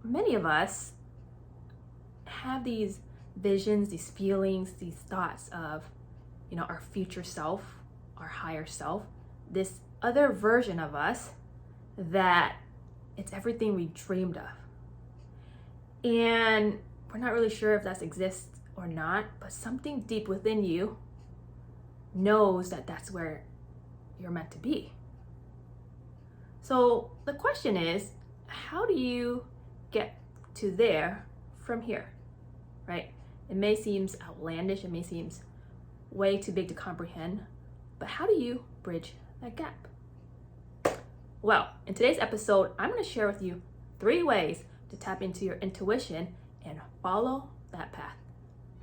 many of us have these visions, these feelings, these thoughts of, our future self, our higher self, this other version of us that it's everything we dreamed of. And we're not really sure if that exists or not, but something deep within you knows that that's where you're meant to be. So the question is, how do you get to there from here, right? It may seem outlandish, it may seem way too big to comprehend, but how do you bridge that gap? Well, in today's episode, I'm going to share with you 3 ways to tap into your intuition and follow that path.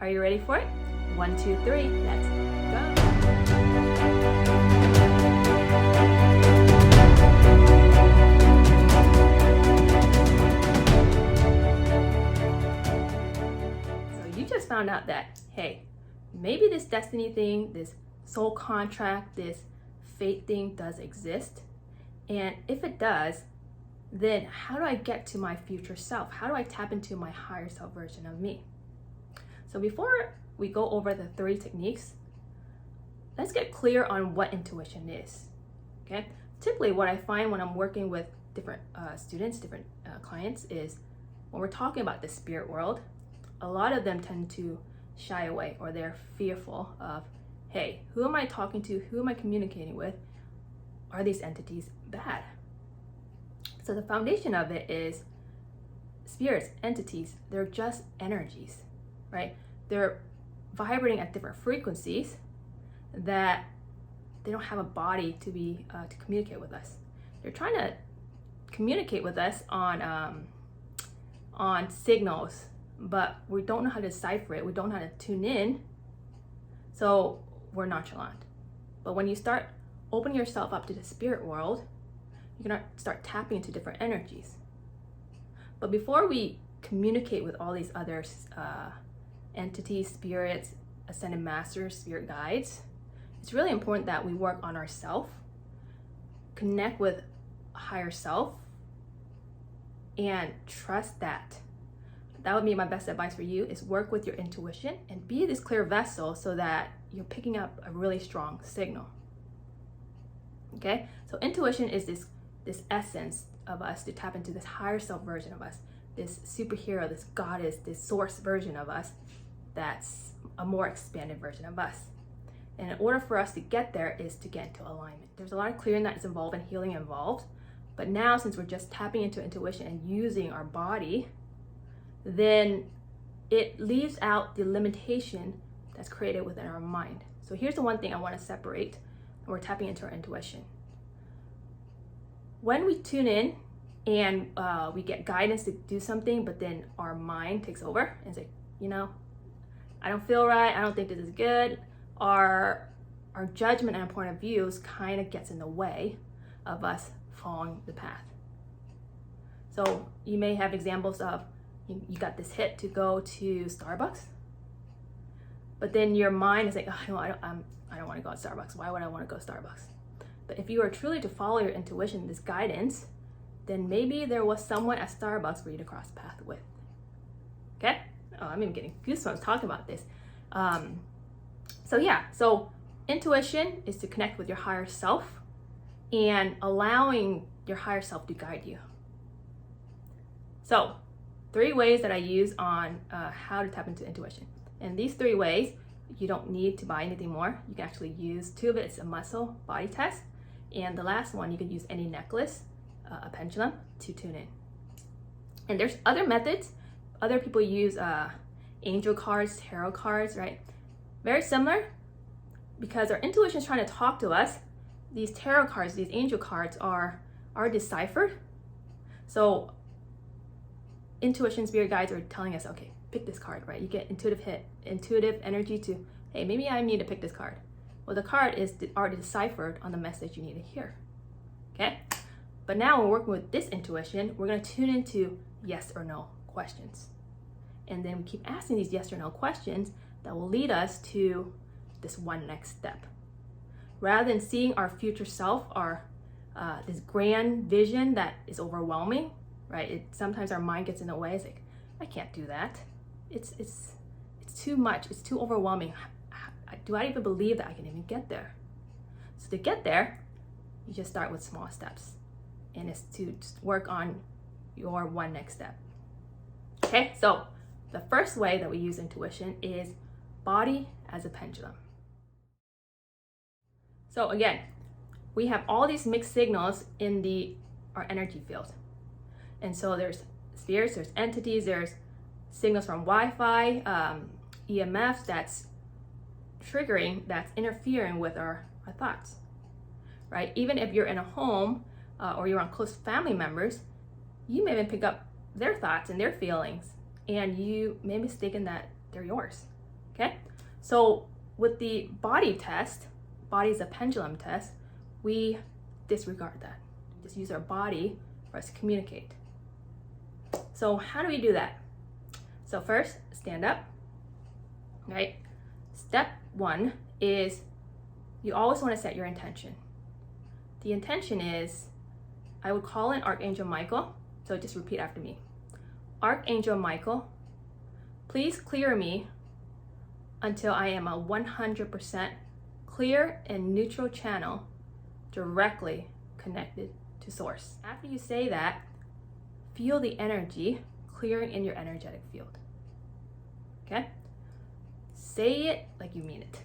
Are you ready for it? 1, 2, 3, let's go. So you just found out that, hey, maybe this destiny thing, this soul contract, this fate thing does exist. And if it does, then how do I get to my future self? How do I tap into my higher self version of me? So before we go over the 3 techniques, let's get clear on what intuition is, okay? Typically what I find when I'm working with different students, different clients, is when we're talking about the spirit world, a lot of them tend to shy away, or they're fearful of, hey, who am I talking to? Who am I communicating with? Are these entities bad? So the foundation of it is spirits, entities, they're just energies, right? They're vibrating at different frequencies that they don't have a body to be to communicate with us. They're trying to communicate with us on signals, but we don't know how to decipher it. We don't know how to tune in, so we're nonchalant. But when you start opening yourself up to the spirit world, you're gonna start tapping into different energies. But before we communicate with all these other entities, spirits, ascended masters, spirit guides, it's really important that we work on ourself, connect with higher self, and trust that. That would be my best advice for you, is work with your intuition and be this clear vessel so that you're picking up a really strong signal. Okay, so intuition is this essence of us to tap into this higher self version of us, this superhero, this goddess, this source version of us that's a more expanded version of us. And in order for us to get there is to get into alignment. There's a lot of clearing that is involved and healing involved, but now since we're just tapping into intuition and using our body, then it leaves out the limitation that's created within our mind. So here's the one thing I want to separate when we're tapping into our intuition. When we tune in and we get guidance to do something, but then our mind takes over and say, I don't feel right, I don't think this is good, our judgment and our point of views kind of gets in the way of us following the path. So you may have examples of, you got this hit to go to Starbucks, but then your mind is like, oh, I don't want to go to Starbucks. Why would I want to go to Starbucks? But if you are truly to follow your intuition, this guidance, then maybe there was someone at Starbucks for you to cross the path with. Okay? Oh, I'm even getting goosebumps talking about this. So intuition is to connect with your higher self and allowing your higher self to guide you. So 3 ways that I use on how to tap into intuition. And these 3 ways, you don't need to buy anything more. You can actually use 2 of it. It's a muscle body test. And the last one, you can use any necklace, a pendulum, to tune in. And there's other methods. Other people use angel cards, tarot cards, right? Very similar, because our intuition is trying to talk to us. These tarot cards, these angel cards are deciphered. So intuition, spirit guides are telling us, okay, pick this card, right? You get intuitive energy to, hey, maybe I need to pick this card. Well, the card is already deciphered on the message you need to hear, okay? But now when we're working with this intuition, we're gonna tune into yes or no questions. And then we keep asking these yes or no questions that will lead us to this one next step. Rather than seeing our future self, this grand vision that is overwhelming, right? Sometimes our mind gets in the way. It's like, I can't do that. It's too much. It's too overwhelming. Do I even believe that I can even get there? So to get there, you just start with small steps, and it's to just work on your one next step. Okay, so the first way that we use intuition is body as a pendulum. So again, we have all these mixed signals in our energy field. And so there's spirits, there's entities, there's signals from Wi-Fi, EMFs that's triggering, that's interfering with our thoughts, right? Even if you're in a home or you're around close family members, you may even pick up their thoughts and their feelings, and you may be mistaken that they're yours, okay? So with the body test, body is a pendulum test, we disregard that. Just use our body for us to communicate. So how do we do that? So first, stand up, right? Step one is you always want to set your intention. The intention is, I would call in Archangel Michael, so just repeat after me. Archangel Michael, please clear me until I am a 100% clear and neutral channel directly connected to source. After you say that, feel the energy clearing in your energetic field. Okay? Say it like you mean it.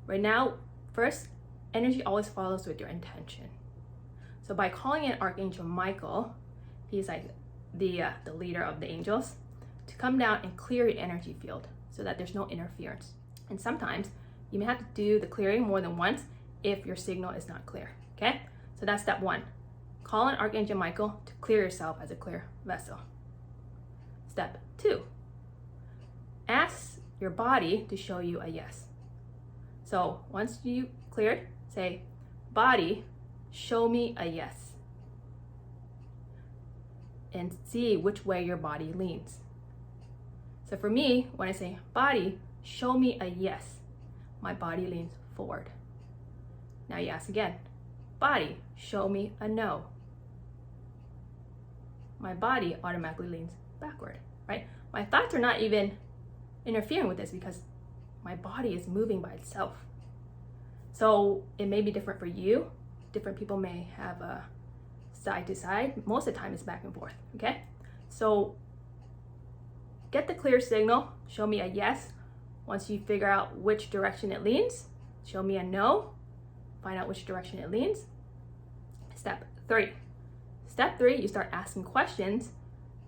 Right now, first, energy always follows with your intention. So by calling in Archangel Michael, he's like the leader of the angels, to come down and clear your energy field so that there's no interference. And sometimes you may have to do the clearing more than once if your signal is not clear. Okay? So that's step one. Call in Archangel Michael to clear yourself as a clear vessel. Step two, ask your body to show you a yes. So once you cleared, say, body, show me a yes. And see which way your body leans. So for me, when I say, body, show me a yes, my body leans forward. Now you ask again, body, show me a no. My body automatically leans backward, right? My thoughts are not even interfering with this because my body is moving by itself. So it may be different for you. Different people may have a side to side. Most of the time it's back and forth, okay? So get the clear signal, show me a yes. Once you figure out which direction it leans, show me a no, find out which direction it leans. Step three. Step three, you start asking questions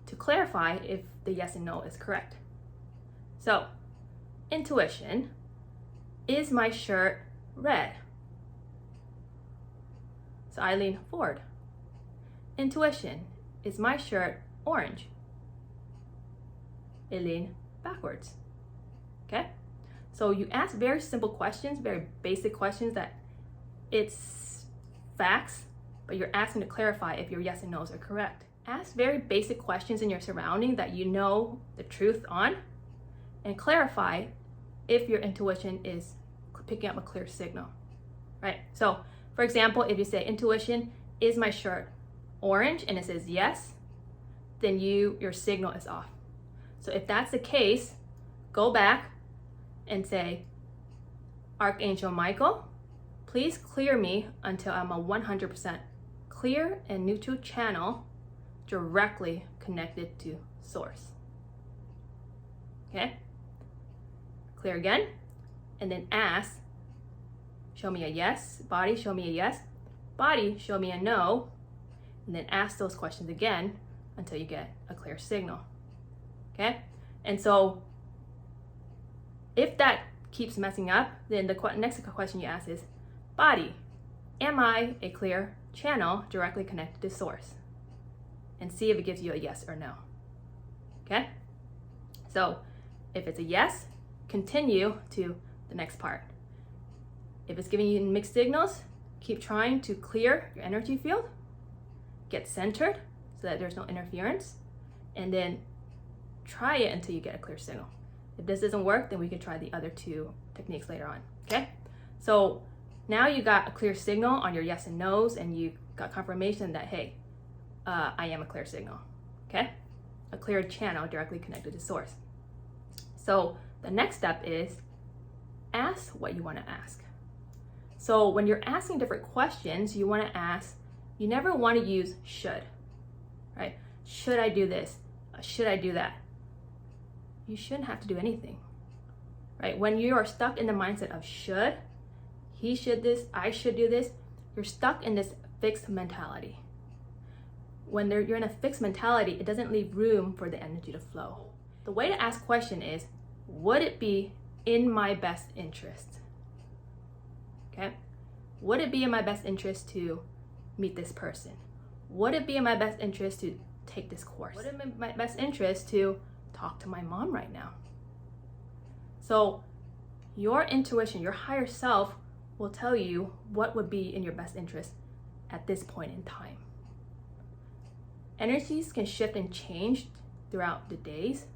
to clarify if the yes and no is correct. So, intuition, is my shirt red? So I lean forward. Intuition, is my shirt orange? I lean backwards. Okay? So you ask very simple questions, very basic questions that it's facts, but you're asking to clarify if your yes and no's are correct. Ask very basic questions in your surrounding that you know the truth on, and clarify if your intuition is picking up a clear signal, right? So, for example, if you say, intuition, is my shirt orange? And it says yes, then your signal is off. So if that's the case, go back and say, Archangel Michael, please clear me until I'm a 100% clear and neutral channel directly connected to source. Okay? Clear again, and then ask, show me a yes, body, show me a yes, body, show me a no, and then ask those questions again until you get a clear signal. Okay? And so if that keeps messing up, then the next question you ask is, body, am I a clear channel directly connected to source? And see if it gives you a yes or no. Okay? So if it's a yes, continue to the next part. If it's giving you mixed signals, keep trying to clear your energy field, get centered so that there's no interference, and then try it until you get a clear signal. If this doesn't work, then we can try the other two techniques later on, okay? So now you got a clear signal on your yes and no's, and you got confirmation that, hey, I am a clear signal, okay? A clear channel directly connected to source. So the next step is ask what you want to ask. So when you're asking different questions, you want to ask, you never want to use should, right? Should I do this? Should I do that? You shouldn't have to do anything, right? When you are stuck in the mindset of should, he should this, I should do this, you're stuck in this fixed mentality. When you're in a fixed mentality, it doesn't leave room for the energy to flow. The way to ask question is, would it be in my best interest? Okay? Would it be in my best interest to meet this person? Would it be in my best interest to take this course? Would it be in my best interest to talk to my mom right now? So your intuition, your higher self will tell you what would be in your best interest at this point in time. Energies can shift and change throughout the days,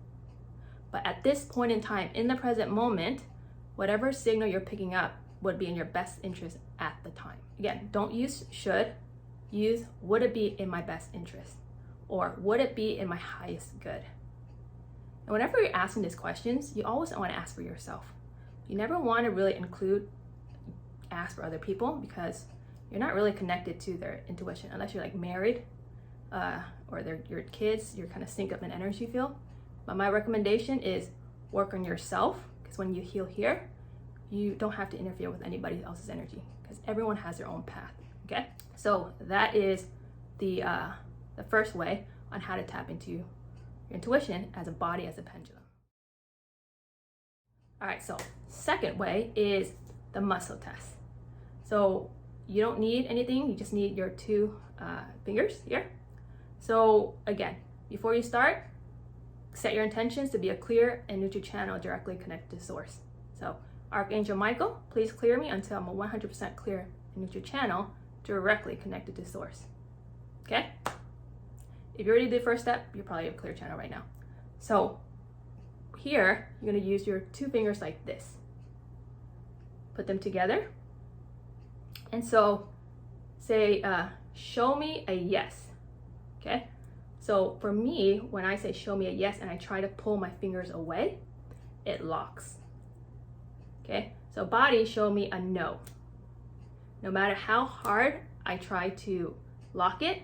but at this point in time, in the present moment, whatever signal you're picking up would be in your best interest at the time. Again, don't use should, use would it be in my best interest, or would it be in my highest good? And whenever you're asking these questions, you always want to ask for yourself. You never want to really ask for other people, because you're not really connected to their intuition unless you're like married or they're your kids. You're kind of synced up in energy field. But my recommendation is work on yourself, because when you heal here, you don't have to interfere with anybody else's energy, because everyone has their own path. Okay, so that is the first way on how to tap into your intuition as a body, as a pendulum. All right, so second way is the muscle test. So you don't need anything, you just need your two fingers here. So again, before you start, set your intentions to be a clear and neutral channel directly connected to source. So Archangel Michael, please clear me until I'm a 100% clear and neutral channel directly connected to source. Okay? If you already did the first step, you're probably a clear channel right now. So here, you're gonna use your two fingers like this. Put them together. And so say, show me a yes. Okay? So for me, when I say show me a yes and I try to pull my fingers away, it locks. Okay? So body, show me a no. No matter how hard I try to lock it,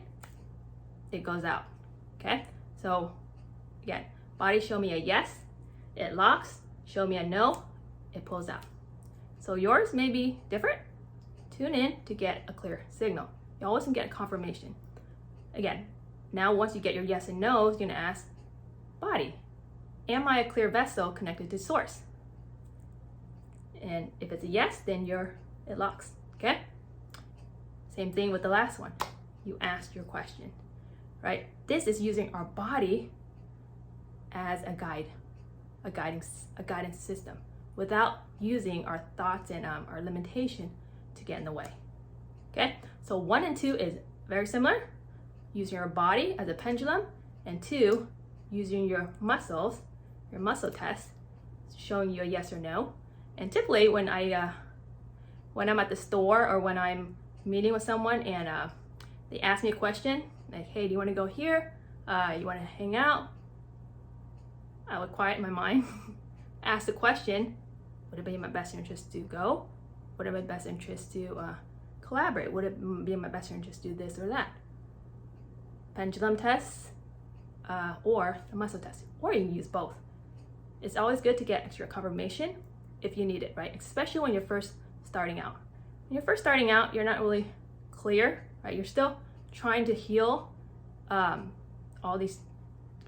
it goes out. Okay? So again, body, show me a yes, it locks. Show me a no, it pulls out. So yours may be different. Tune in to get a clear signal. You always can get a confirmation. Again, now once you get your yes and no's, you're gonna ask, body, am I a clear vessel connected to source? And if it's a yes, then it locks, okay? Same thing with the last one. You asked your question, right? This is using our body as a guide, a guidance system, without using our thoughts and our limitation to get in the way, okay? So 1 and 2 is very similar. Using your body as a pendulum, and 2, using your muscles, your muscle test, showing you a yes or no. And typically when I'm at the store or when I'm meeting with someone and they ask me a question, like, hey, do you want to go here? You want to hang out? I would quiet my mind, ask the question, would it be in my best interest to go? Would it be in my best interest to collaborate? Would it be in my best interest to do this or that? Pendulum tests or a muscle test, or you can use both. It's always good to get extra confirmation if you need it, right? Especially when you're first starting out. When you're first starting out, you're not really clear, right? You're still trying to heal all these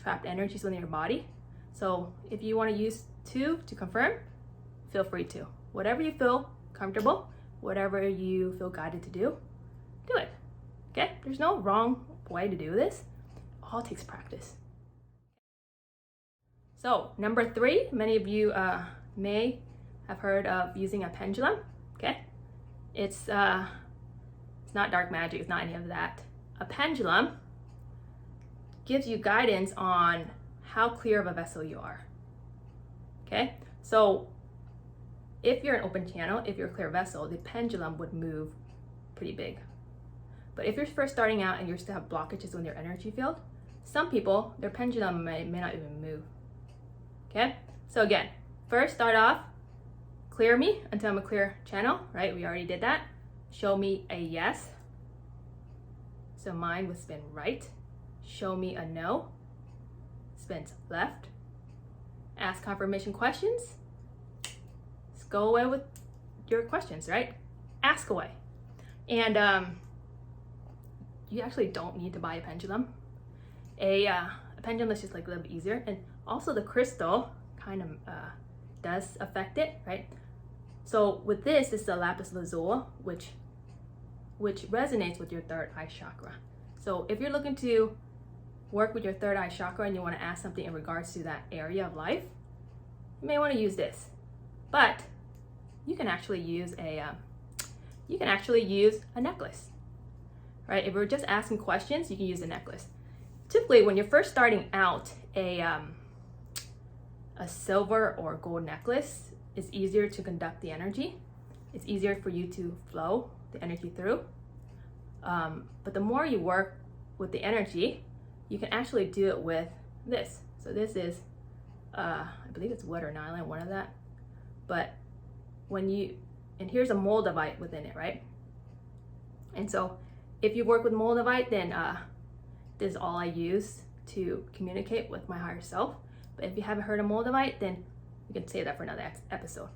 trapped energies within your body. So if you want to use 2 to confirm, feel free to. Whatever you feel comfortable, whatever you feel guided to do it. Okay? There's no wrong way to do this. It all takes practice. So number 3, many of you may have heard of using a pendulum. Okay? It's not dark magic, it's not any of that. A pendulum gives you guidance on how clear of a vessel you are. Okay? So if you're an open channel, if you're a clear vessel, the pendulum would move pretty big. But if you're first starting out and you still have blockages in your energy field, some people, their pendulum may not even move. Okay? So again, first start off, clear me until I'm a clear channel, right? We already did that. Show me a yes. So mine would spin right. Show me a no. Spins left. Ask confirmation questions. Let's go away with your questions, right? Ask away. And you actually don't need to buy a pendulum. A pendulum is just like a little bit easier. And also the crystal kind of does affect it, right? So with this is the lapis lazuli, which resonates with your third eye chakra. So if you're looking to work with your third eye chakra and you want to ask something in regards to that area of life, you may want to use this. But you can actually use a necklace, right? If we're just asking questions, you can use a necklace. Typically, when you're first starting out, a silver or gold necklace is easier to conduct the energy. It's easier for you to flow the energy through. But the more you work with the energy, you can actually do it with this. So this is, I believe it's wood or nylon, one of that. But and here's a moldavite within it, right? And so if you work with moldavite, then this is all I use to communicate with my higher self. But if you haven't heard of moldavite, then you can save that for another episode.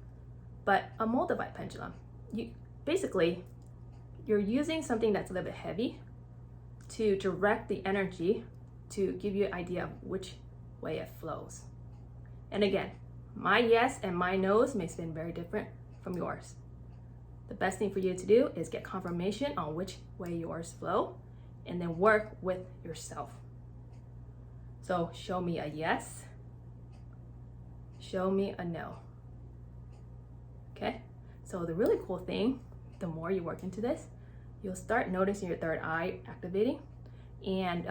But a moldavite pendulum, you're using something that's a little bit heavy to direct the energy to give you an idea of which way it flows. And again, my yes and my no's may spin very different from yours. The best thing for you to do is get confirmation on which way yours flow and then work with yourself. So show me a yes, show me a no. Okay? So the really cool thing, the more you work into this, you'll start noticing your third eye activating, and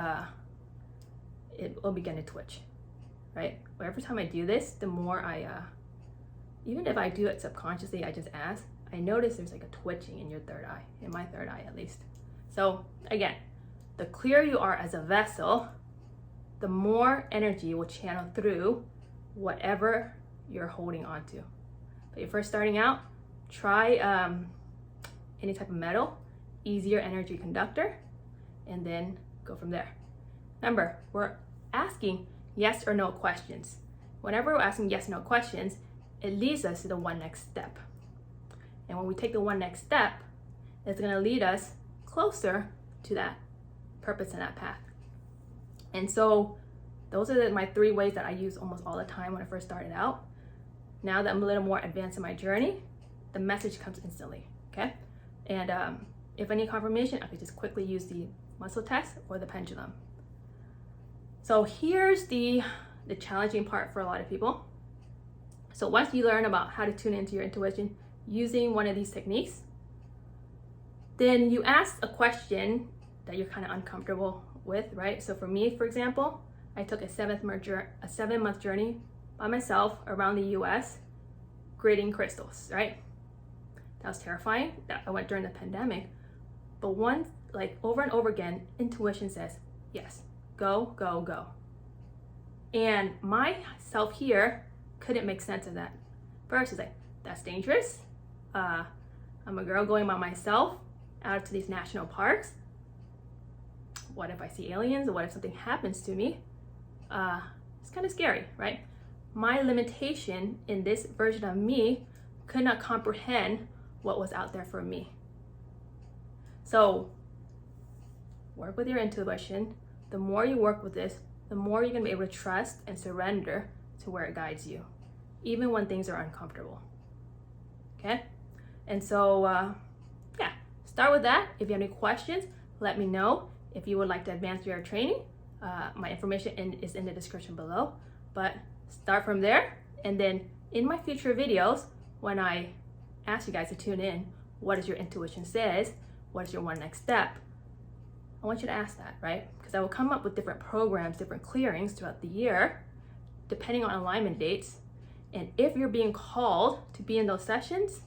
it will begin to twitch, right? But every time I do this, the more even if I do it subconsciously, I just ask, I notice there's like a twitching in your third eye, in my third eye at least. So again, the clearer you are as a vessel, the more energy will channel through whatever you're holding on to. But you're first starting out, try any type of metal, easier energy conductor, and then go from there. Remember, we're asking yes or no questions. Whenever we're asking yes or no questions, it leads us to the one next step. And when we take the one next step, it's going to lead us closer to that purpose and that path. And so those are my 3 ways that I use almost all the time when I first started out. Now that I'm a little more advanced in my journey, the message comes instantly, okay? And if I need confirmation, I could just quickly use the muscle test or the pendulum. So here's the challenging part for a lot of people. So once you learn about how to tune into your intuition using one of these techniques, then you ask a question that you're kind of uncomfortable with, right? So for me, for example, I took a 7-month journey by myself around the US grading crystals, right? That was terrifying. I went during the pandemic. But once, like over and over again, intuition says, yes, go, go, go. And myself here couldn't make sense of that. First, it's like, that's dangerous. I'm a girl going by myself out to these national parks. What if I see aliens? Or what if something happens to me? It's kind of scary, right? My limitation in this version of me could not comprehend what was out there for me. So work with your intuition. The more you work with this, the more you're gonna be able to trust and surrender to where it guides you, even when things are uncomfortable. Okay? And so, start with that. If you have any questions, let me know. If you would like to advance your training, my information is in the description below. But start from there, and then in my future videos, when I ask you guys to tune in, what does your intuition says? What is your one next step? I want you to ask that, right? Because I will come up with different programs, different clearings throughout the year, depending on alignment dates. And if you're being called to be in those sessions,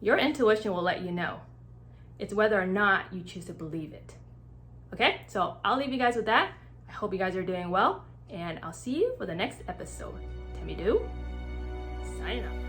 your intuition will let you know. It's whether or not you choose to believe it. Okay, so I'll leave you guys with that. I hope you guys are doing well, and I'll see you for the next episode. Tammy Do, signing off.